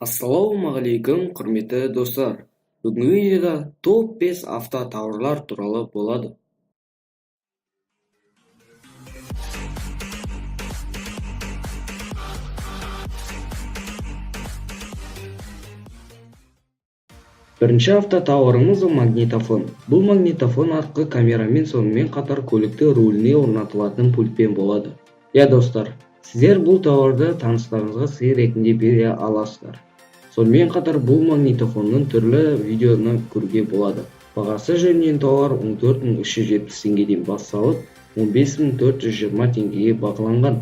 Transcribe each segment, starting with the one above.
Ассалаумағалейкум, құрметті достар. Бүгінгі видеода топ 5 авто тауарлар туралы болады. Бірінші авто тауарымыз магнитофон. Бұл магнитофон артқы камерамен, сонымен қатар көлікті руліне орнатылатын пультпен болады. Достар, сіздер бұл тауарды таныстарыңызға сый ретінде бере аласыздар. Сонымен қатар бұл магнитофонның түрлі видеоны көруге болады. Бағасы жөнінен тауар 14.370 теңгеден басталып, 15.420 теңгеге бағаланған.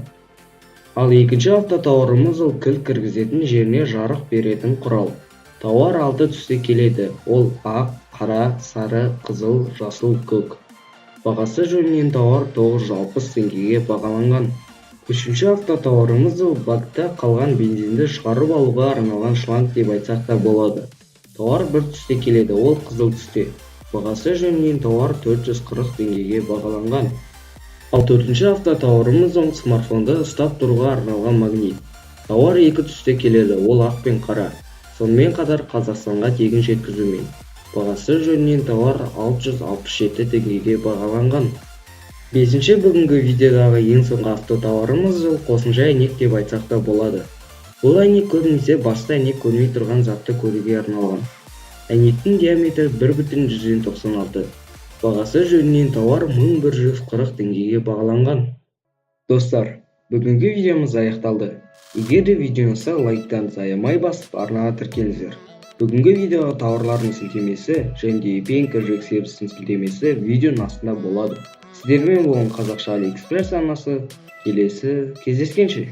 Ал екінші авто тауарымыз кілт кіргізетін жеріне жарық беретін құрал. Тауар 6 түсте келеді. Ол ақ, қара, сары, қызыл, жасыл, көк. Бағасы жөнінен тауар 960 теңгеге бағаланған. Үшінші авто тауарымыз бакта қалған бензинді шығарып алуға арналған шланг деп айтсақ та болады. Тауар 1 түсте келеді. Ол қызыл түсте. Бағасы жөнінен тауар 440 теңгеге бағаланған. Ал төртінші авто тауарымыз смартфонды ұстап тұруға арналған магнит. Тауар 2 түсте келеді. Ол ақ пен қара. Сонымен қатар Қазақстанға тегін жеткізумен. Бағасы жөнінен тауар 667 теңгеге бағаланған. Бесінші бүгінгі видеодағы ең соңғы авто тауарымыз қосымша әйнек деп айтсақ та болады. Бұл әйнек көбінесе басты әйнек көрмей тұрған затты көруге арналған. Әйнектің диаметрі 1,196. Бағасы жөнінен тауар 1140 теңгеге бағаланған. Достар, бүгінгі видеомыз аяқталды. Егер де видеоны лайктан аямай басып, арнаға тіркеліңіздер. Бүгінгі видеоға тауарлардың сілтемесі және де пенкер сервисінің сілтемесі видеоның астында болады. Сіздермен болған қазақша AliExpress арнасы. Келесі кездескенше.